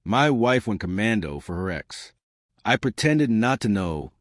My wife went commando for her ex. I pretended not to know,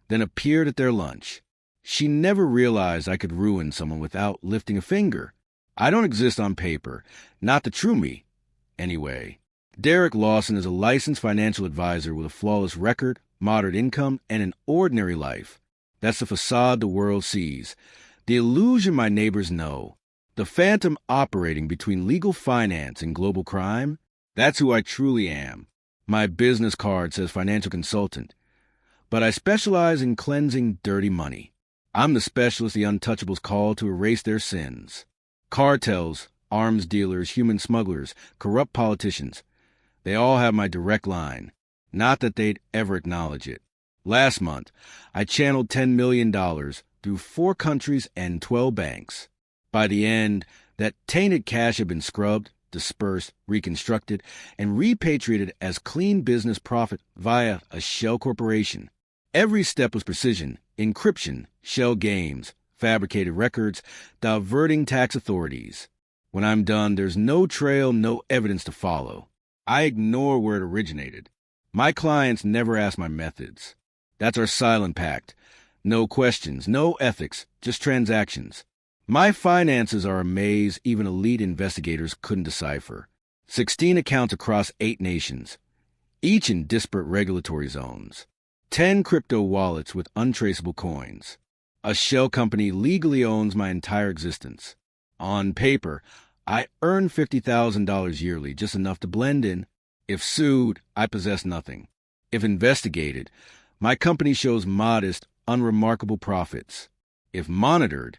then appeared at their lunch. She never realized I could ruin someone without lifting a finger. I don't exist on paper, not the true me. Anyway, Derek Lawson is a licensed financial advisor with a flawless record, moderate income, and an ordinary life. That's the facade the world sees, the illusion my neighbors know, the phantom operating between legal finance and global crime. That's who I truly am. My business card says financial consultant, but I specialize in cleansing dirty money. I'm the specialist the untouchables call to erase their sins. Cartels, arms dealers, human smugglers, corrupt politicians, they all have my direct line. Not that they'd ever acknowledge it. Last month, I channeled $10 million through 4 countries and 12 banks. By the end, that tainted cash had been scrubbed, dispersed, reconstructed, and repatriated as clean business profit via a shell corporation. Every step was precision, encryption, shell games, fabricated records, diverting tax authorities. When I'm done, there's no trail, no evidence to follow. I ignore where it originated. My clients never ask my methods. That's our silent pact. No questions, no ethics, just transactions. My finances are a maze even elite investigators couldn't decipher. 16 accounts across 8 nations, each in disparate regulatory zones. 10 crypto wallets with untraceable coins. A shell company legally owns my entire existence. On paper, I earn $50,000 yearly, just enough to blend in. If sued, I possess nothing. If investigated, my company shows modest, unremarkable profits. If monitored,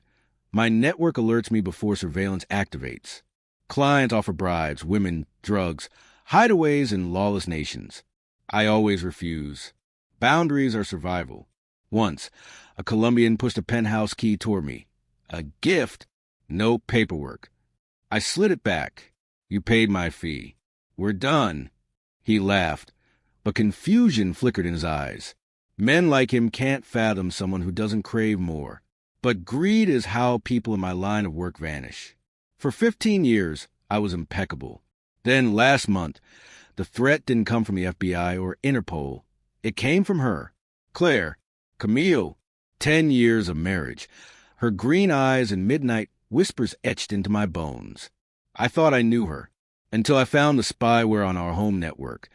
my network alerts me before surveillance activates. Clients offer bribes, women, drugs, hideaways in lawless nations. I always refuse. Boundaries are survival. Once, a Colombian pushed a penthouse key toward me. A gift? No paperwork. I slid it back. You paid my fee. We're done. He laughed, but confusion flickered in his eyes. Men like him can't fathom someone who doesn't crave more. But greed is how people in my line of work vanish. For 15 years, I was impeccable. Then last month, the threat didn't come from the FBI or Interpol. It came from her, Claire, Camille. 10 years of marriage. Her green eyes and midnight whispers etched into my bones. I thought I knew her, until I found the spyware on our home network,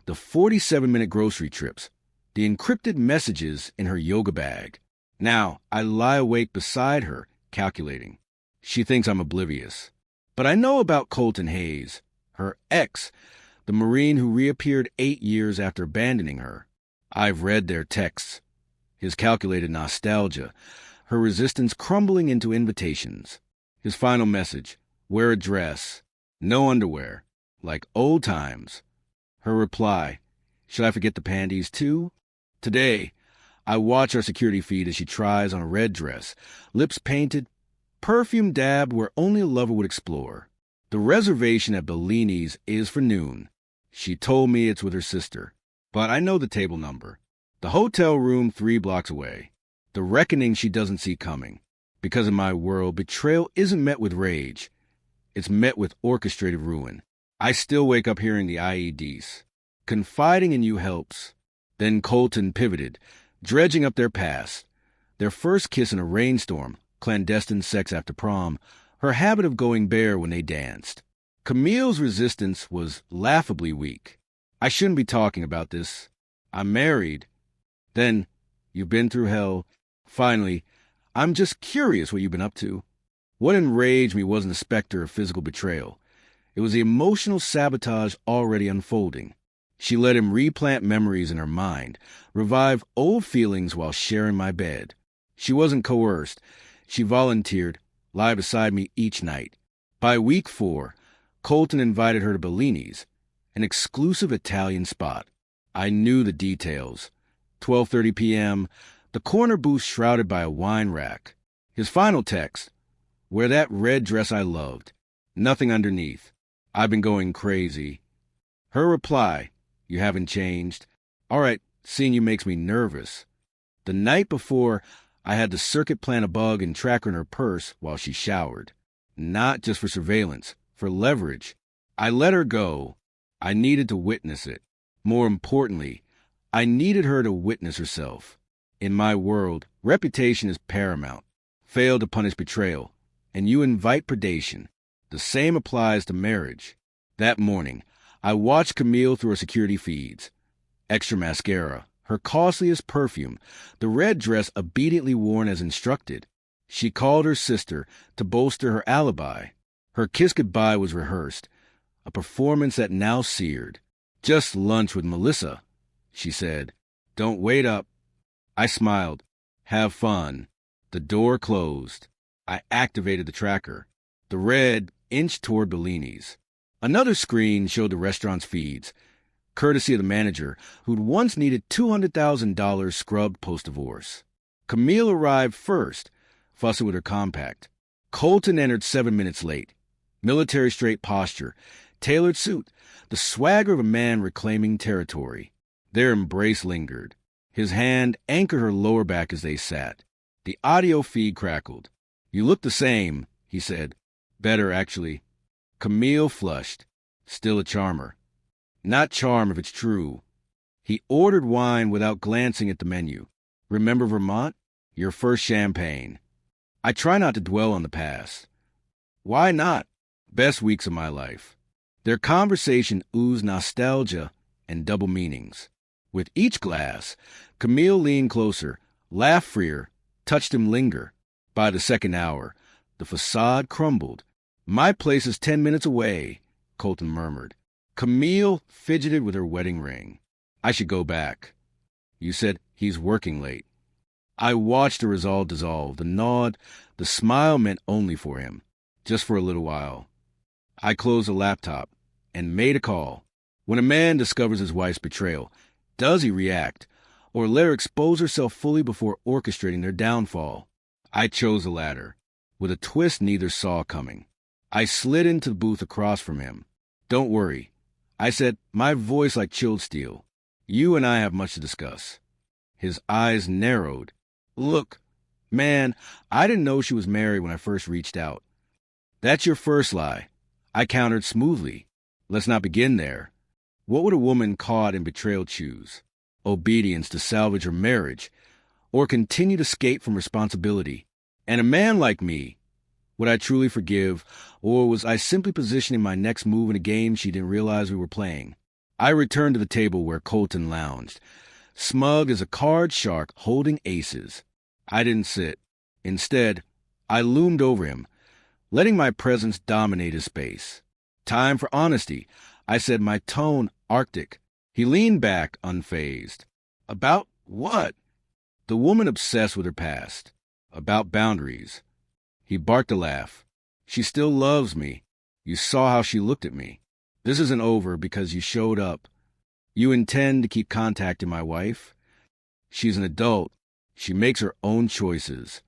the 47-minute grocery trips, the encrypted messages in her yoga bag. Now, I lie awake beside her, calculating. She thinks I'm oblivious. But I know about Colton Hayes, her ex, the Marine who reappeared 8 years after abandoning her. I've read their texts. His calculated nostalgia, her resistance crumbling into invitations. His final message, wear a dress, no underwear, like old times. Her reply, should I forget the panties too? Today, I watch our security feed as she tries on a red dress, lips painted, perfume dabbed where only a lover would explore. The reservation at Bellini's is for noon. She told me it's with her sister, but I know the table number. The hotel room 3 blocks away. The reckoning she doesn't see coming. Because in my world, betrayal isn't met with rage. It's met with orchestrated ruin. I still wake up hearing the IEDs. Confiding in you helps. Then Colton pivoted, dredging up their past. Their first kiss in a rainstorm, clandestine sex after prom, her habit of going bare when they danced. Camille's resistance was laughably weak. I shouldn't be talking about this. I'm married. Then, you've been through hell. Finally, I'm just curious what you've been up to. What enraged me wasn't the specter of physical betrayal. It was the emotional sabotage already unfolding. She let him replant memories in her mind, revive old feelings while sharing my bed. She wasn't coerced. She volunteered, lie beside me each night. By week 4, Colton invited her to Bellini's, an exclusive Italian spot. I knew the details. 12:30 p.m., the corner booth shrouded by a wine rack. His final text, wear that red dress I loved. Nothing underneath. I've been going crazy. Her reply, you haven't changed. All right, seeing you makes me nervous. The night before, I had the circuit plant a bug and track her in her purse while she showered. Not just for surveillance, for leverage. I let her go. I needed to witness it. More importantly, I needed her to witness herself. In my world, reputation is paramount. Fail to punish betrayal, and you invite predation. The same applies to marriage. That morning, I watched Camille through her security feeds. Extra mascara, her costliest perfume, the red dress obediently worn as instructed. She called her sister to bolster her alibi. Her kiss goodbye was rehearsed, a performance that now seared. Just lunch with Melissa, she said. Don't wait up. I smiled. Have fun. The door closed. I activated the tracker. The red inched toward Bellini's. Another screen showed the restaurant's feeds, courtesy of the manager who'd once needed $200,000 scrubbed post-divorce. Camille arrived first, fussing with her compact. Colton entered 7 minutes late. Military straight posture, tailored suit, the swagger of a man reclaiming territory. Their embrace lingered. His hand anchored her lower back as they sat. The audio feed crackled. You look the same, he said. Better, actually. Camille flushed. Still a charmer. Not charm if it's true. He ordered wine without glancing at the menu. Remember Vermont? Your first champagne. I try not to dwell on the past. Why not? Best weeks of my life. Their conversation oozed nostalgia and double meanings. With each glass, Camille leaned closer, laughed freer, touched him linger. By the second hour, the facade crumbled. My place is 10 minutes away, Colton murmured. Camille fidgeted with her wedding ring. I should go back. You said he's working late. I watched the resolve dissolve. The nod, the smile meant only for him, just for a little while. I closed the laptop and made a call. When a man discovers his wife's betrayal, does he react, or let her expose herself fully before orchestrating their downfall? I chose the latter, with a twist neither saw coming. I slid into the booth across from him. Don't worry, I said, my voice like chilled steel. You and I have much to discuss. His eyes narrowed. Look, man, I didn't know she was married when I first reached out. That's your first lie. I countered smoothly. Let's not begin there. What would a woman caught in betrayal choose? Obedience to salvage her marriage, or continued escape from responsibility? And a man like me, would I truly forgive, or was I simply positioning my next move in a game she didn't realize we were playing? I returned to the table where Colton lounged, smug as a card shark holding aces. I didn't sit. Instead, I loomed over him, letting my presence dominate his space. Time for honesty, I said, my tone arctic. He leaned back, unfazed. About what? The woman obsessed with her past. About boundaries. He barked a laugh. She still loves me. You saw how she looked at me. This isn't over because you showed up. You intend to keep contacting my wife? She's an adult. She makes her own choices.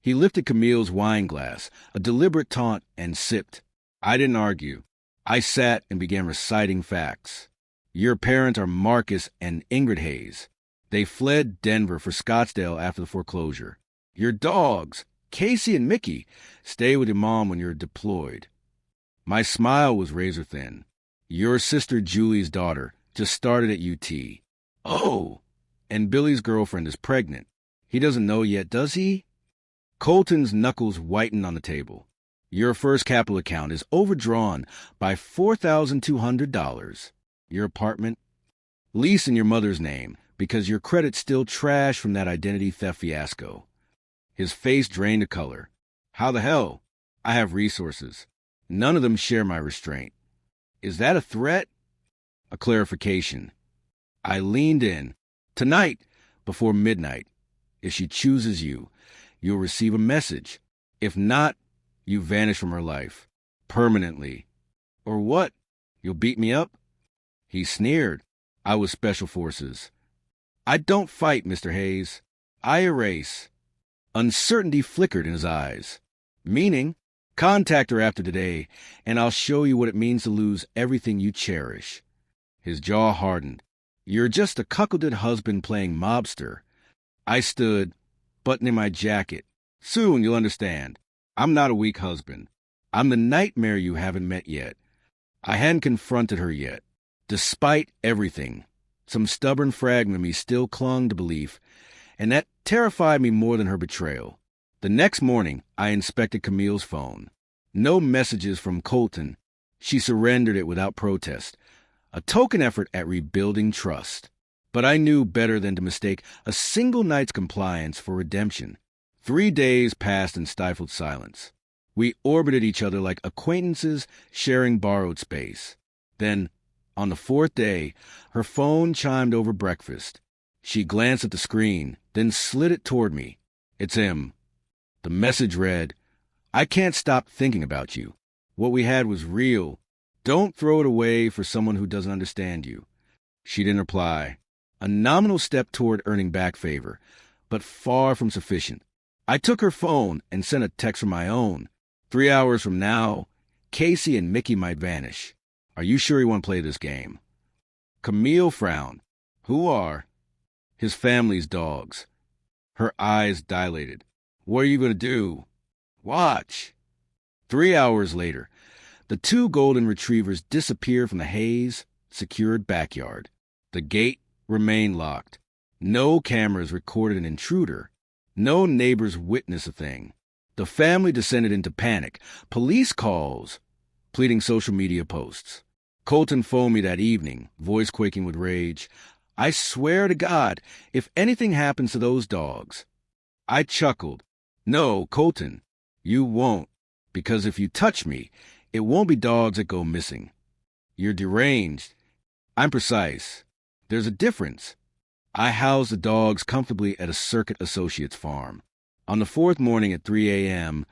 He lifted Camille's wine glass, a deliberate taunt, and sipped. I didn't argue. I sat and began reciting facts. Your parents are Marcus and Ingrid Hayes. They fled Denver for Scottsdale after the foreclosure. Your dogs, Casey and Mickey, stay with your mom when you're deployed. My smile was razor thin. Your sister Julie's daughter just started at UT. Oh, and Billy's girlfriend is pregnant. He doesn't know yet, does he? Colton's knuckles whitened on the table. Your first capital account is overdrawn by $4,200. Your apartment? Lease in your mother's name, because your credit's still trash from that identity theft fiasco. His face drained of color. How the hell? I have resources. None of them share my restraint. Is that a threat? A clarification. I leaned in. Tonight, before midnight, if she chooses you, you'll receive a message. If not, you vanish from her life. Permanently. Or what? You'll beat me up? He sneered. I was Special Forces. I don't fight, Mr. Hayes. I erase. Uncertainty flickered in his eyes. Meaning, contact her after today, and I'll show you what it means to lose everything you cherish. His jaw hardened. You're just a cuckolded husband playing mobster. I stood, buttoning my jacket. Soon you'll understand. I'm not a weak husband. I'm the nightmare you haven't met yet. I hadn't confronted her yet. Despite everything, some stubborn fragment of me still clung to belief, and that terrified me more than her betrayal. The next morning, I inspected Camille's phone. No messages from Colton. She surrendered it without protest, a token effort at rebuilding trust. But I knew better than to mistake a single night's compliance for redemption. 3 days passed in stifled silence. We orbited each other like acquaintances sharing borrowed space. Then, on the 4th day, her phone chimed over breakfast. She glanced at the screen, then slid it toward me. "It's him." The message read, "I can't stop thinking about you. What we had was real. Don't throw it away for someone who doesn't understand you." She didn't reply. A nominal step toward earning back favor, but far from sufficient. I took her phone and sent a text from my own. 3 hours from now, Casey and Mickey might vanish. Are you sure you want to play this game? Camille frowned. Who are? His family's dogs. Her eyes dilated. What are you going to do? Watch. 3 hours later, the 2 golden retrievers disappeared from the Hayes secured backyard. The gate remained locked. No cameras recorded an intruder. No neighbors witnessed a thing. The family descended into panic. Police calls, pleading social media posts. Colton phoned me that evening, voice quaking with rage. "I swear to God, if anything happens to those dogs." I chuckled. "No, Colton, you won't, because if you touch me, it won't be dogs that go missing." "You're deranged." "I'm precise. There's a difference." I housed the dogs comfortably at a Circuit Associates farm. On the 4th morning at 3 a.m.,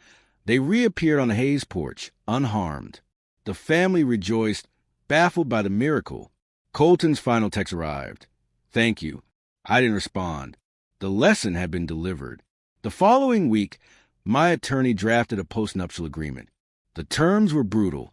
they reappeared on the Hayes porch, unharmed. The family rejoiced, baffled by the miracle. Colton's final text arrived. "Thank you." I didn't respond. The lesson had been delivered. The following week, my attorney drafted a postnuptial agreement. The terms were brutal.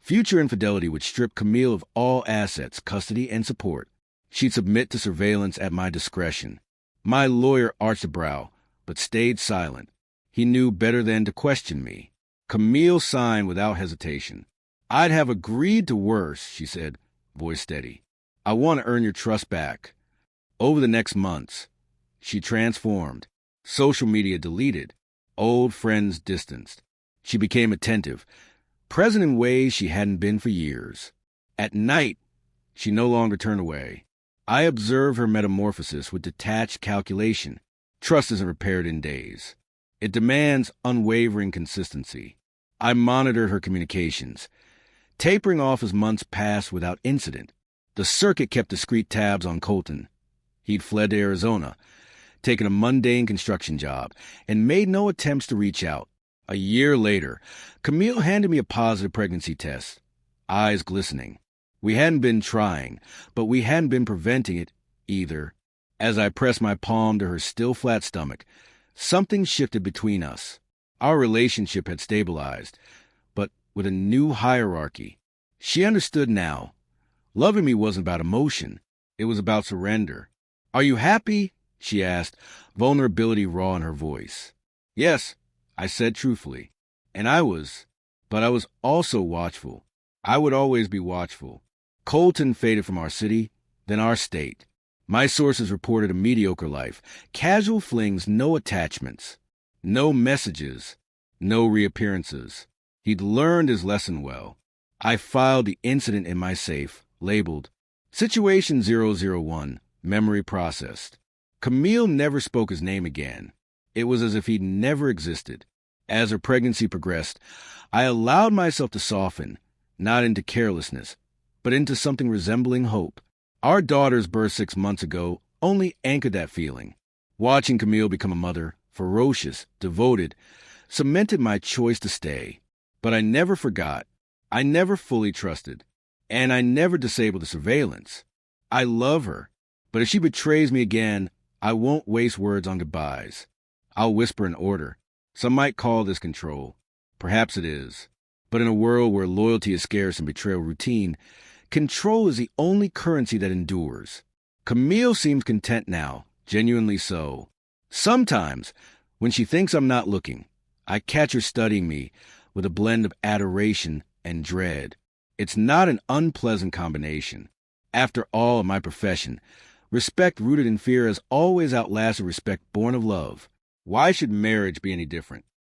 Future infidelity would strip Camille of all assets, custody, and support. She'd submit to surveillance at my discretion. My lawyer arched a brow, but stayed silent. He knew better than to question me. Camille signed without hesitation. "I'd have agreed to worse," she said, voice steady. "I want to earn your trust back." Over the next months, she transformed. Social media deleted. Old friends distanced. She became attentive, present in ways she hadn't been for years. At night, she no longer turned away. I observed her metamorphosis with detached calculation. Trust isn't repaired in days. It demands unwavering consistency. I monitored her communications, tapering off as months passed without incident. The circuit kept discreet tabs on Colton. He'd fled to Arizona, taken a mundane construction job, and made no attempts to reach out. A year later, Camille handed me a positive pregnancy test, eyes glistening. We hadn't been trying, but we hadn't been preventing it either. As I pressed my palm to her still flat stomach, something shifted between us. Our relationship had stabilized, but with a new hierarchy. She understood now. Loving me wasn't about emotion. It was about surrender. "Are you happy?" she asked, vulnerability raw in her voice. "Yes," I said truthfully. And I was. But I was also watchful. I would always be watchful. Colton faded from our city, then our state. My sources reported a mediocre life. Casual flings, no attachments. No messages. No reappearances. He'd learned his lesson well. I filed the incident in my safe, labeled Situation 001, memory processed. Camille never spoke his name again. It was as if he'd never existed. As her pregnancy progressed, I allowed myself to soften, not into carelessness, but into something resembling hope. Our daughter's birth 6 months ago only anchored that feeling. Watching Camille become a mother, ferocious, devoted, cemented my choice to stay. But I never forgot. I never fully trusted. And I never disabled the surveillance. I love her. But if she betrays me again, I won't waste words on goodbyes. I'll whisper an order. Some might call this control. Perhaps it is. But in a world where loyalty is scarce and betrayal routine, control is the only currency that endures. Camille seems content now, genuinely so. Sometimes, when she thinks I'm not looking, I catch her studying me with a blend of adoration and dread. It's not an unpleasant combination. After all of my profession, respect rooted in fear has always outlasted respect born of love. Why should marriage be any different?